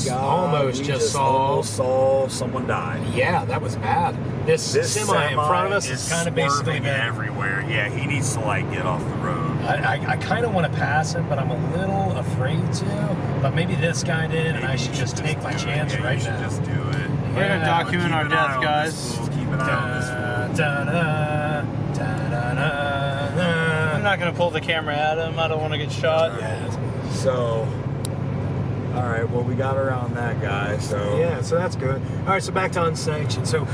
almost just saw someone die. Yeah, that was bad. This semi in front of us is kind of basically everywhere. Yeah, he needs to like get off the road. I kind of want to pass him, but I'm a little afraid to. But maybe this guy did, and I should just take my chance right now. Just do it. We're gonna document our death, guys. Keep an eye on this I'm not gonna pull the camera at him. I don't want to get shot. So, all right. Well, we got around that guy. So Yeah, so that's good. All right, so back to Unsanctioned. So.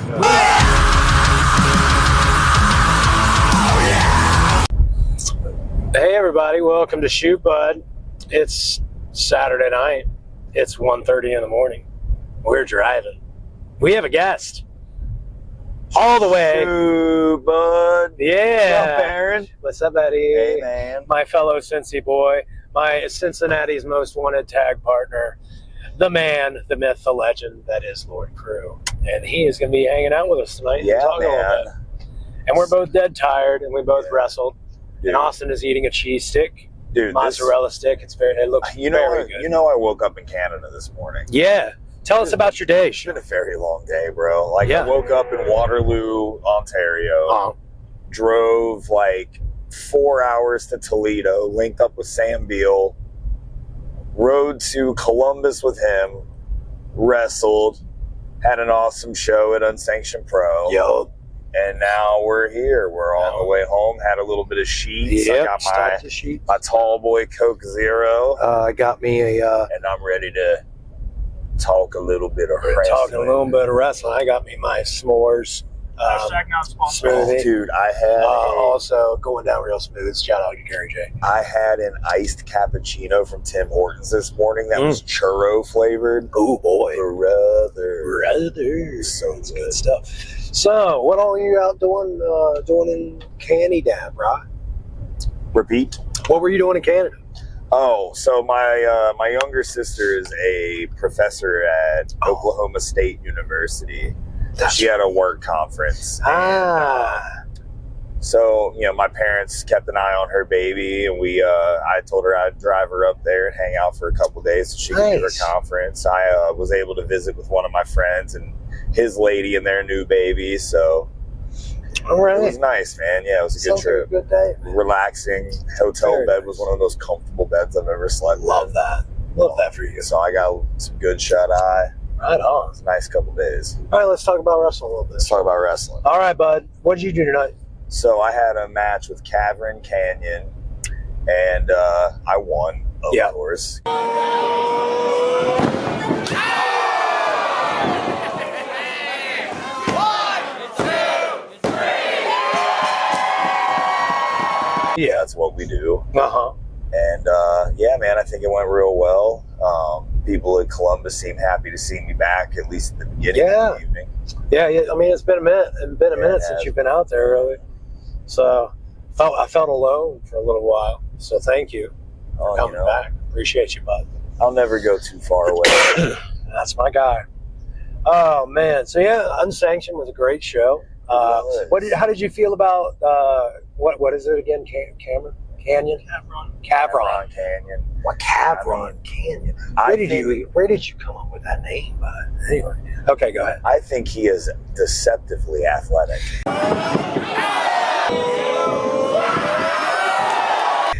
Hey everybody, welcome to Shooot Bud. It's Saturday night. It's 1:30 in the morning. We're driving. We have a guest. All the way. Shooot Bud. Yeah. What's up, Aaron? What's up, Eddie? Hey, man. My fellow Cincy boy, my Cincinnati's most wanted tag partner, the man, the myth, the legend that is Lord Crew. And he is going to be hanging out with us tonight. Yeah, talking a little man. bit. And we're both dead tired, and we both wrestled. Dude. And Austin is eating a cheese stick, Dude, mozzarella stick. It looks very good. You know, I woke up in Canada this morning. Yeah. Tell us about your day. It's been a very long day, bro. Like, I woke up in Waterloo, Ontario, drove like 4 hours to Toledo, linked up with Sam Beal, rode to Columbus with him, wrestled, had an awesome show at Unsanctioned Pro. Yo. And now we're here. We're on the way home. Had a little bit of sheets. I got my tall boy Coke Zero. I got me and I'm ready to talk a little bit of wrestling. Talking a little bit of wrestling. I got me my s'mores. Smoothie. Dude, I had also going down real smooth. Shout out to Gary J. I had an iced cappuccino from Tim Hortons this morning that was churro flavored. Oh boy, brother, so it's good stuff. So, what all are you out doing in Canada, bro? Repeat. What were you doing in Canada? Oh, so my younger sister is a professor at Oklahoma State University. She had a work conference. So, you know, my parents kept an eye on her baby, and I told her I'd drive her up there and hang out for a couple days so she could do her conference. I was able to visit with one of my friends and his lady and their new baby, so it was nice, man. Yeah, it was a good trip. Good day. Relaxing. Hotel bed was one of the most comfortable beds I've ever slept in. Love that. Love that for you. So I got some good shut-eye. Right on. It was a nice couple days. All right, let's talk about wrestling a little bit. Let's talk about wrestling. All right, bud. What did you do tonight? So I had a match with Cavern Canyon, and I won, of course. Yeah, that's what we do. And yeah, man, I think it went real well. People in Columbus seem happy to see me back, at least at the beginning of the evening. Yeah. I mean, it's been a minute. Since you've been out there, really. So I felt alone for a little while. So thank you for coming back. Appreciate you, bud. I'll never go too far away. That's my guy. Oh man. So yeah, Unsanctioned was a great show. How did you feel about what is it again? Canyon? Cavron Canyon. What Cavron Canyon? Where did you come up with that name? Anyway, okay, go ahead. I think he is deceptively athletic.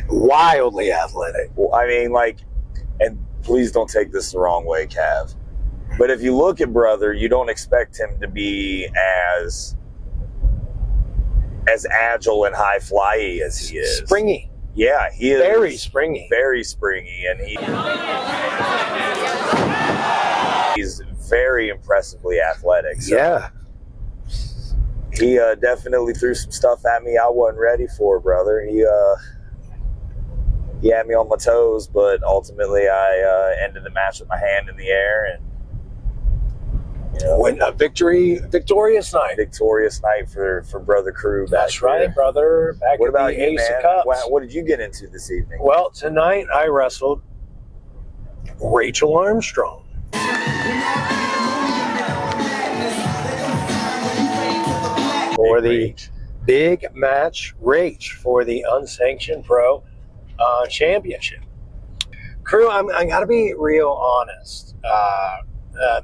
Wildly athletic. Well, I mean, like, and please don't take this the wrong way, Cav, but if you look at brother, you don't expect him to be as agile and high flyy as he is. Springy. Yeah, he is very springy. Very springy, and he's very impressively athletic. So he definitely threw some stuff at me I wasn't ready for, brother. He had me on my toes, but ultimately I ended the match with my hand in the air, and win a victorious night. Victorious night for Brother Crew. That's right, brother. Back what about the you, Ace man? of Cups. What did you get into this evening? Well, tonight I wrestled Rachel Armstrong. For the big match, Rach, for the Unsanctioned Pro Championship. Crew, I got to be real honest.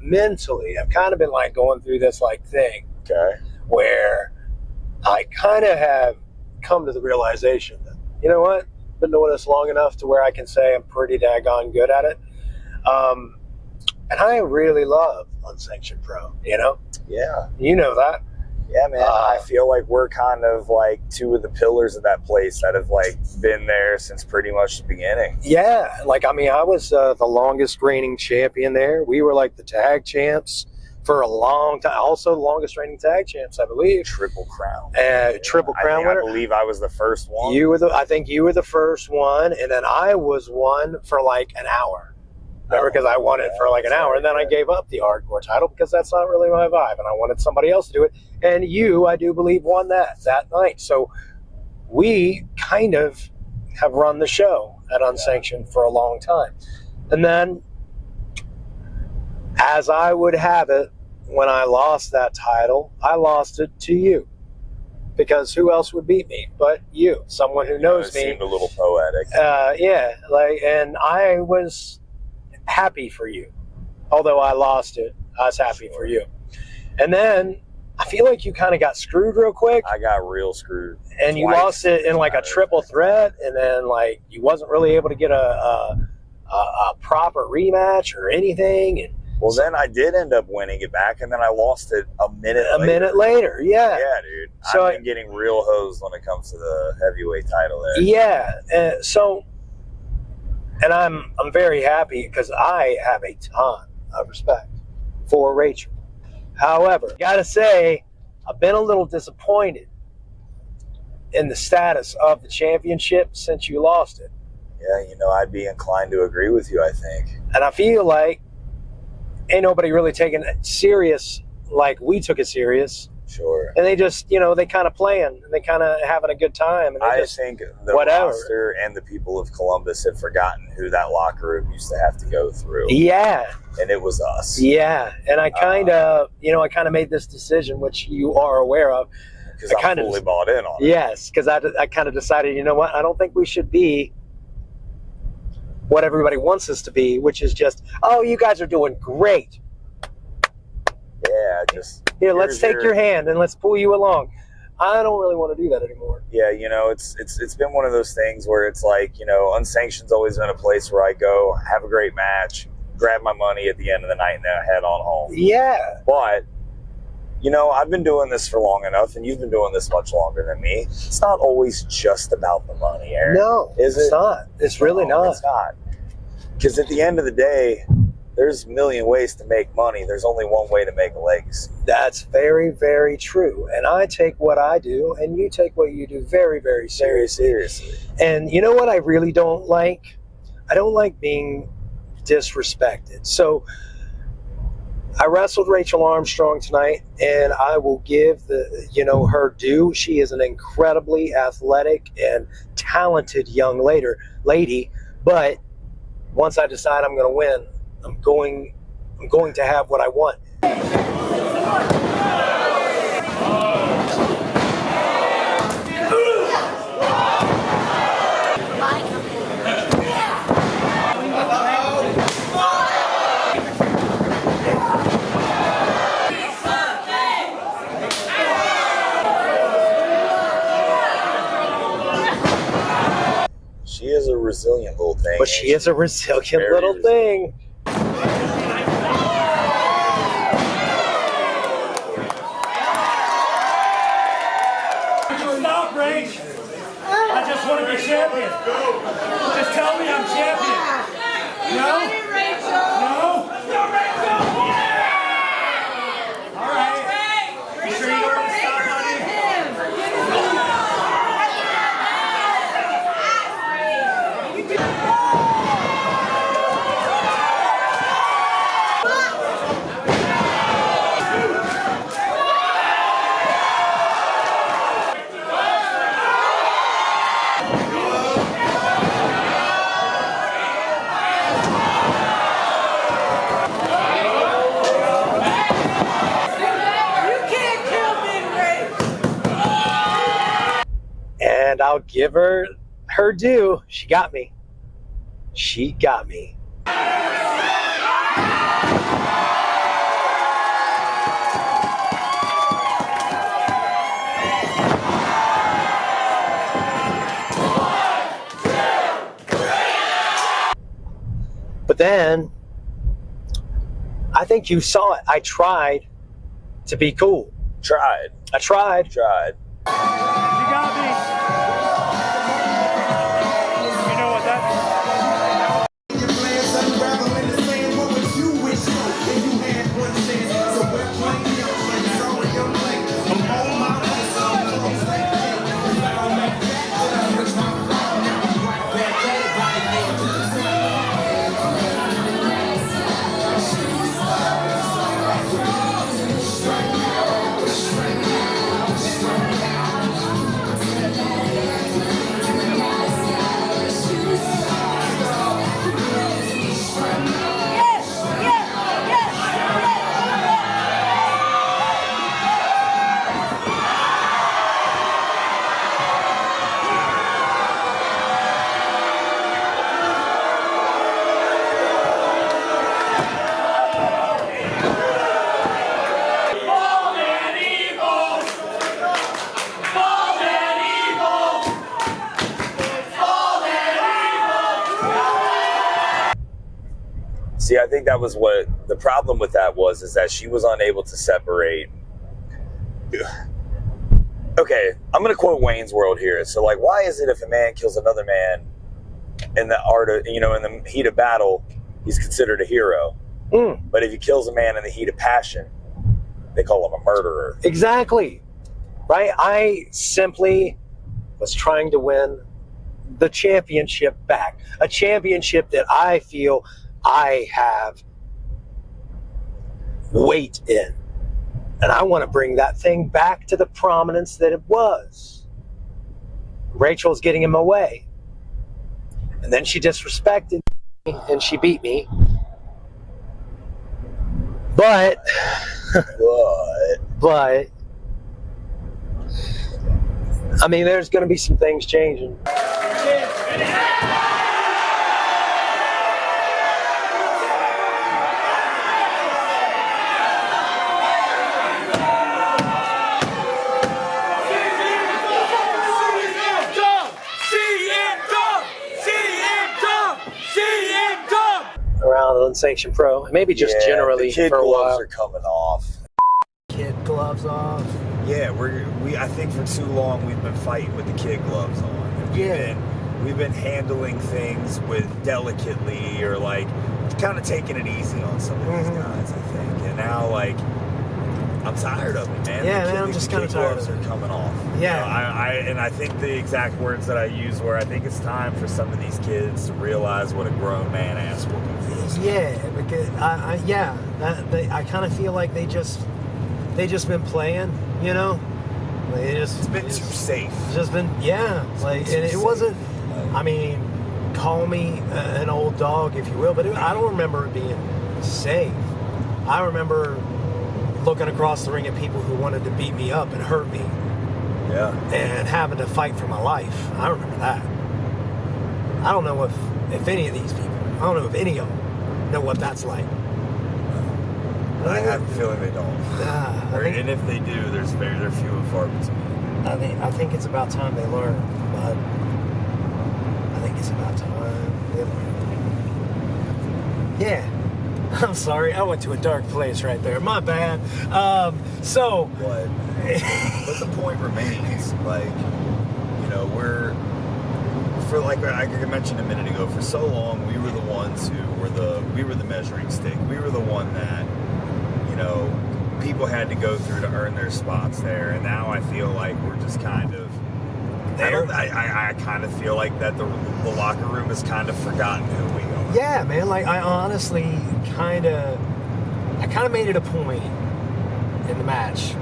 Mentally, I've kind of been like going through this like thing. Okay. Where I kind of have come to the realization that, you know what, been doing this long enough to where I can say I'm pretty daggone good at it. And I really love Unsanctioned Pro, you know? Yeah. You know that. Yeah, man. I feel like we're kind of like two of the pillars of that place that have like been there since pretty much the beginning. Yeah. Like, I mean, I was the longest reigning champion there. We were like the tag champs for a long time. Also the longest reigning tag champs, I believe. Triple Crown. Triple Crown winner. I believe I was the first one. I think you were the first one, and then I was one for like an hour. Remember, because I won it for like an hour, and then I gave up the hardcore title because that's not really my vibe, and I wanted somebody else to do it. And you, I do believe, won that night. So we kind of have run the show at Unsanctioned for a long time. And then, as I would have it, when I lost that title, I lost it to you. Because who else would beat me but you? Someone who knows me. It seemed a little poetic. Yeah, and I was happy for you. Although I lost it, I was happy for you. And then I feel like you kind of got screwed real quick. I got real screwed. And you lost it in like a triple threat, and then like you wasn't really able to get a proper rematch or anything. And well, then I did end up winning it back, and then I lost it a minute later. Yeah. Yeah, dude. So I've been getting real hosed when it comes to the heavyweight title there. Yeah. And I'm very happy because I have a ton of respect for Rachel. However, gotta say, I've been a little disappointed in the status of the championship since you lost it. Yeah, you know, I'd be inclined to agree with you, I think. And I feel like ain't nobody really taking it serious like we took it serious. Sure. And they just, you know, they kind of playing and they kind of having a good time. And I think the roster and the people of Columbus have forgotten who that locker room used to have to go through. Yeah. And it was us. Yeah. And I kind of, I kind of made this decision, which you are aware of. Because I fully bought in on it. Yes. Because I kind of decided, you know what, I don't think we should be what everybody wants us to be, which is just, oh, you guys are doing great. Yeah, just here, let's take your hand and let's pull you along. I don't really want to do that anymore. Yeah, you know, it's been one of those things where it's like, you know, Unsanctioned's always been a place where I go, have a great match, grab my money at the end of the night, and then head on home. Yeah. But, you know, I've been doing this for long enough, and you've been doing this much longer than me. It's not always just about the money, Aaron. No, it's not. It's really not. It's not. Because at the end of the day, there's a million ways to make money. There's only one way to make a legacy. That's very, very true. And I take what I do, and you take what you do very, very seriously. And you know what I really don't like? I don't like being disrespected. So I wrestled Rachel Armstrong tonight, and I will give her due. She is an incredibly athletic and talented young lady. But once I decide I'm going to win, I'm going to have what I want. She is a resilient little thing. But she is a resilient little thing. Stop, Rach. I just want to be champion. Just tell me I'm champion. No? No? All right. You sure you don't want to stop, honey? And I'll give her due. She got me. she got me. But then, I think you saw it. I tried to be cool. Tried. I tried. Tried. You got me. You know what that See, I think that was what the problem with that was, is that she was unable to separate. Okay, I'm going to quote Wayne's World here. So, like, why is it if a man kills another man in the art of, in the heat of battle, he's considered a hero? But if he kills a man in the heat of passion, they call him a murderer. Exactly. Right? I simply was trying to win the championship back. A championship that I feel I have weight in. And I want to bring that thing back to the prominence that it was. Rachel's getting in my way. And then she disrespected me and she beat me. But I mean, there's going to be some things changing. Around Unsanctioned Pro, maybe just generally the kid for a gloves while. are coming off. Kid gloves off. Yeah, we. I think for too long we've been fighting with the kid gloves on. We've been handling things with delicately, or like kind of taking it easy on some of these guys. I think, and now like I'm tired of it, man. Yeah, man, I'm just kind of tired of it. The kid gloves are coming off. Yeah, I think the exact words that I used were, I think it's time for some of these kids to realize what a grown man ass whooping feels. Yeah, because I kind of feel like they just been playing, Like it's been too safe. It's just been, and it wasn't. I mean, call me an old dog if you will, but I don't remember it being safe. I remember looking across the ring at people who wanted to beat me up and hurt me. Yeah. And having to fight for my life. I remember that. I don't know if any of these people, I don't know if any of them know what that's like. I have a feeling they don't. And if they do, they're few and far between. I think it's about time they learn, bud. I think it's about time they learn. Yeah. I'm sorry, I went to a dark place right there. My bad. But the point remains, like I mentioned a minute ago, for so long we were the ones who were the measuring stick. We were the one that, people had to go through to earn their spots there. And now I feel like we're just kind of I kind of feel like that the locker room has kind of forgotten who we are. Yeah, man. Like I honestly kind of made it a point in the match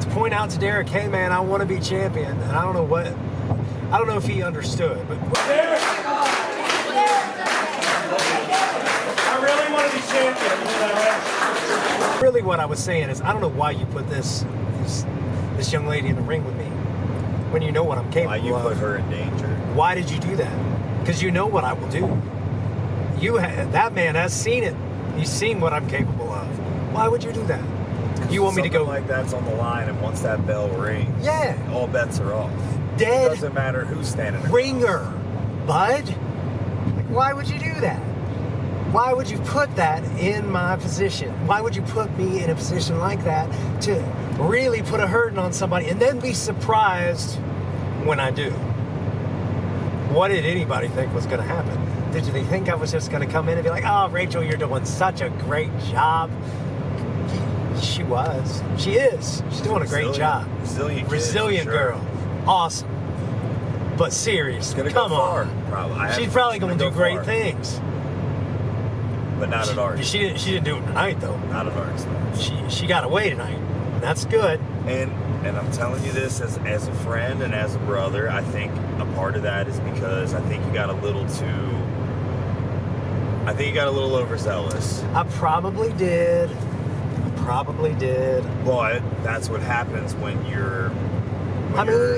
to point out to Derek, hey man, I want to be champion, and I don't know if he understood, but I really want to be champion. Really, what I was saying is, I don't know why you put this young lady in the ring with me when you know what I'm capable of. Why you put her in danger? Why did you do that? because you know what I will do. That man has seen it. He's seen what I'm capable of. Why would you do that? You want me to go like that's on the line, and once that bell rings, all bets are off. Dead. It doesn't matter who's standing there. Ringer, bud. Like, why would you do that? Why would you put that in my position? Why would you put me in a position like that to really put a hurting on somebody and then be surprised when I do? What did anybody think was going to happen? Did they think I was just going to come in and be like, oh, Rachel, you're doing such a great job? She was. She is. She's doing a great job. Resilient girl. Awesome. But serious. Come on. Probably. She's probably going to do great things. But not at ours. She didn't do it tonight, though. Not at ours. She got away tonight. That's good. And I'm telling you this as a friend and as a brother. I think a part of that is because I think you got a little overzealous. I probably did. But that's what happens when you're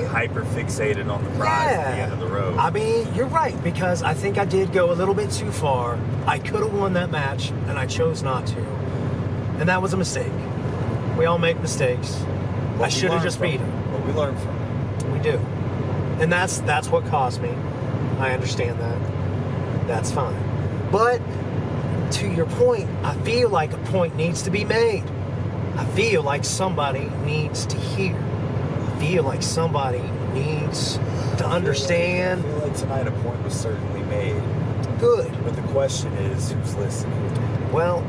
hyper fixated on the prize at the end of the road. I mean, you're right, because I think I did go a little bit too far. I could have won that match, and I chose not to. And that was a mistake. We all make mistakes. I should have just beat him. But we learn from it. We do. And that's what cost me. I understand that. That's fine. But to your point, I feel like a point needs to be made. I feel like somebody needs to hear. I feel like somebody needs to understand. I feel like tonight a point was certainly made. Good. But the question is, who's listening? Well,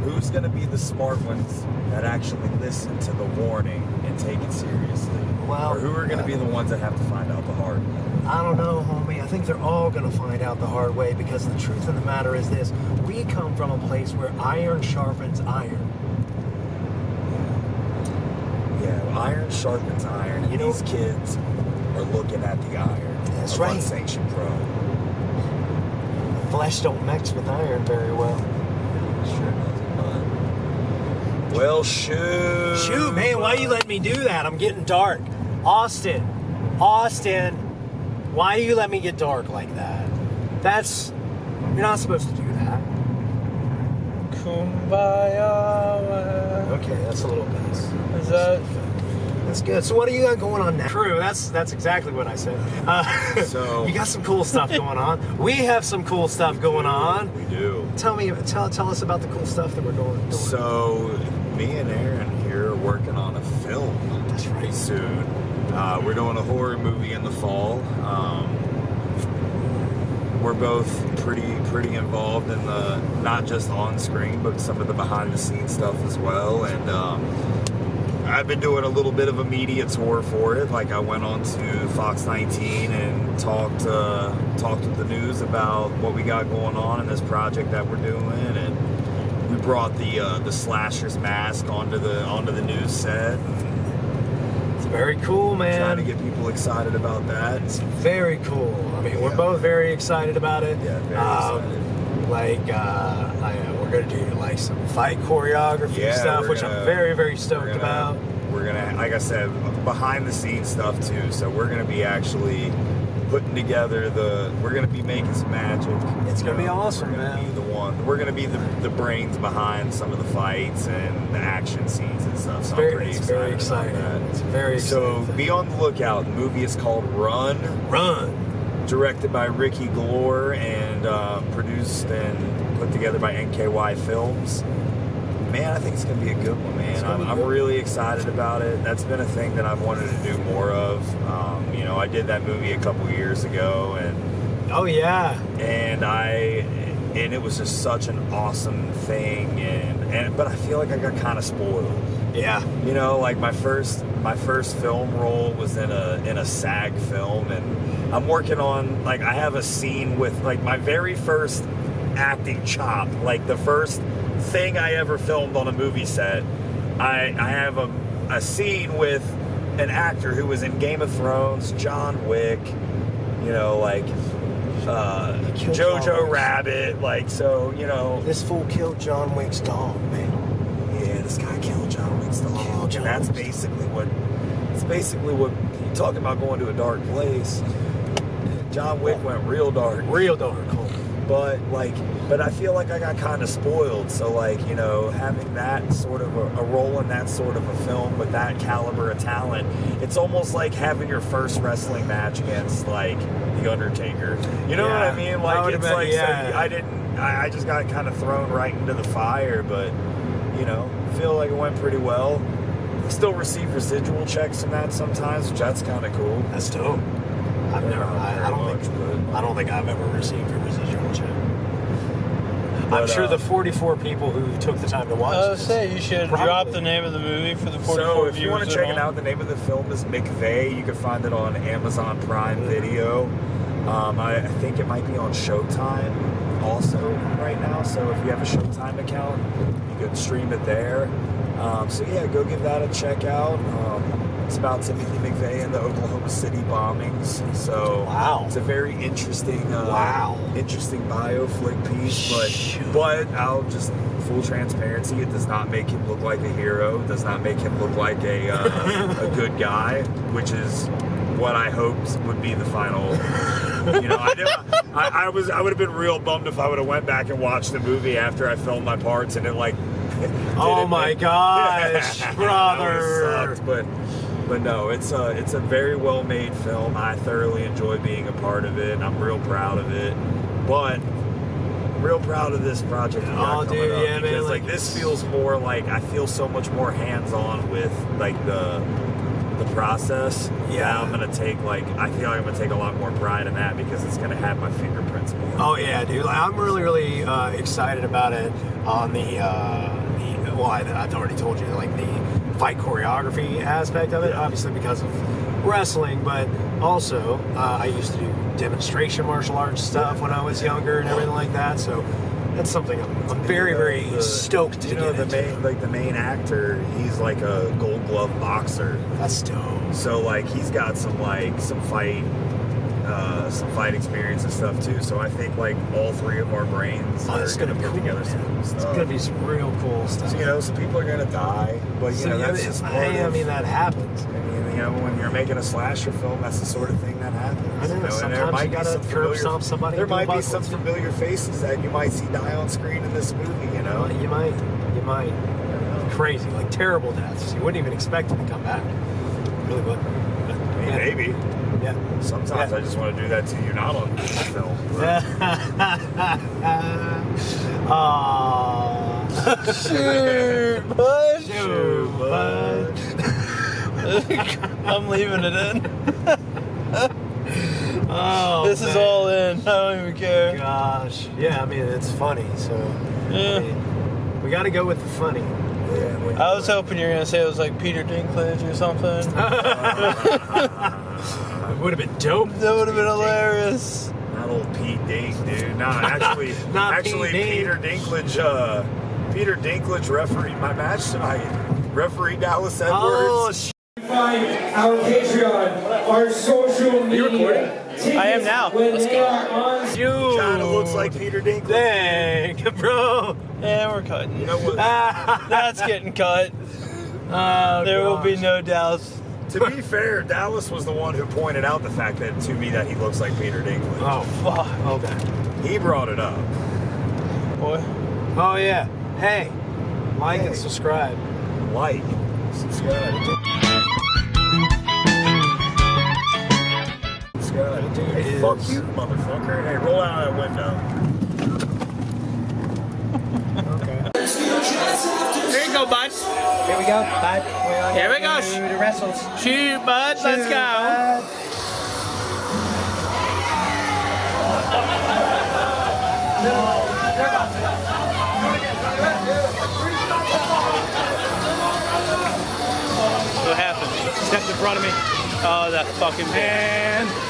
who's going to be the smart ones that actually listen to the warning and take it seriously? Well, or who are going to be the ones that have to find out the hard way? I don't know, homie. I think they're all going to find out the hard way, because the truth of the matter is this. We come from a place where iron sharpens iron. Yeah, iron sharpens iron. And these kids are looking at the iron. That's right. Unsanctioned Pro. Flesh don't mix with iron very well. Sure doesn't, bud. Well, shoot, man, why you let me do that? I'm getting dark. Austin, why do you let me get dark like that? You're not supposed to do that. Kumbaya. Okay, that's a little bass. That's good. So what do you got going on now? True, that's exactly what I said. So you got some cool stuff going on. We have some cool stuff going on. We do. Tell us about the cool stuff that we're doing. So me and Aaron here are working on a film. That's right. Soon. We're doing a horror movie in the fall. We're both pretty involved in the, not just on screen, but some of the behind the scenes stuff as well. And I've been doing a little bit of a media tour for it. Like I went on to Fox 19 and talked with the news about what we got going on in this project that we're doing, and we brought the slasher's mask onto the news set. It's very cool, man. Trying to get people excited about that. It's very cool. I mean, we're both very excited about it. Yeah, very excited. We're gonna do like some fight choreography stuff, which I'm very, very stoked about. We're gonna, like I said, behind the scenes stuff too. So we're gonna be actually putting together we're gonna be making some magic. It's gonna be awesome, man. We're gonna be the brains behind some of the fights and the action scenes and stuff. So it's very exciting. It's very exciting. So be on the lookout. The movie is called Run. Directed by Ricky Galore and produced and put together by NKY Films. Man, I think it's going to be a good one, man. I'm really excited about it. That's been a thing that I've wanted to do more of. I did that movie a couple years ago, and oh yeah, and it was just such an awesome thing, but I feel like I got kind of spoiled. Yeah, like my first film role was in a SAG film, and I'm working on, like, I have a scene with, like, my very first acting chop, like the first thing I ever filmed on a movie set. I have a scene with an actor who was in Game of Thrones, John Wick, Jojo Rabbit, like, so, This fool killed John Wick's dog, man. Yeah, this guy killed John Wick's dog. And that's basically what you talk about going to a dark place. John Wick went real dark. Real dark. But I feel like I got kind of spoiled. So like, you know, having that sort of a role in that sort of a film with that caliber of talent, it's almost like having your first wrestling match against like The Undertaker. You know what I mean? Like it's like so I just got kind of thrown right into the fire, but you know, feel like it went pretty well. Still receive residual checks from that sometimes, which that's kind of cool. That's dope. I don't think I've ever received a residual check. But, I'm sure the 44 people who took the time to watch this. Say you should drop the name of the movie for the 44 So if you viewers want to check it out, the name of the film is McVeigh. You can find it on Amazon Prime Video. I think it might be on Showtime also right now. So if you have a Showtime account, you can stream it there. So yeah, go give that a check out. It's about Timothy McVeigh and the Oklahoma City bombings. So it's a very interesting, interesting bioflick piece. But I'll just full transparency, it does not make him look like a hero. It does not make him look like a good guy, which is what I hoped would be the final. You know, I would have been real bummed if I would have went back and watched the movie after I filmed my parts and it like. Oh my gosh, brother! Sucked, but no, it's a very well made film. I thoroughly enjoy being a part of it. I'm real proud of it, but real proud of this project. Oh, dude, yeah, because, man. Like this feels more like I feel so much more hands on with like the process. Yeah, I'm gonna take I feel like I'm gonna take a lot more pride in that because it's gonna have my fingerprints more. Oh yeah, dude. I'm really excited about it on I've already told you, like the fight choreography aspect of it, obviously because of wrestling, but also I used to do demonstration martial arts stuff when I was younger and everything like that, so that's something I'm very stoked to get into. The main actor, he's like a Gold Glove boxer. That's dope. So like he's got some fight experience and stuff too. So I think like all three of our brains are going to put together some cool stuff. It's going to be some real cool stuff. So, you know, some people are going to die, but you know that's just part of. I mean, that happens. I mean, you know, when you're making a slasher film, that's the sort of thing that happens. I know, you know, sometimes you got to curb stomp somebody. There might be some familiar faces that you might see die on screen in this movie. You know, you might. Crazy, like terrible deaths. You wouldn't even expect them to come back. Really would. I mean, maybe. Yeah. Sometimes I just want to do that to you, not on film. Shoot, bud. Shoot, bud. I'm leaving it in. This is man. all in. I don't even care. Gosh. Yeah, I mean, it's funny, so. Yeah. I mean, we got to go with the funny. I was hoping you were going to say it was like Peter Dinklage or something. It would have been dope. That would have been hilarious. Not old Pete Dink, dude. No, actually, Peter Dinklage. Peter Dinklage refereed my match tonight. Referee Dallas Edwards. Our Patreon, our social media. Are you recording? I am now. Let's go. You kind of looks like Peter Dinklage. Dang, bro. Yeah, we're cutting. You know what? That's getting cut. There will be no doubts. To be fair, Dallas was the one who pointed out the fact that to me that he looks like Peter Dinklage. Oh, fuck. Okay. He brought it up. Boy. Oh, yeah. Hey, like and subscribe. Like, subscribe. Subscribe. Hey, fuck you, motherfucker. Hey, roll out that window. Here you go, bud. Here we go, bud. Here we go. The wrestles. Shoot, bud. Let's go. What happened? Stepped in front of me. Oh, that fucking bitch.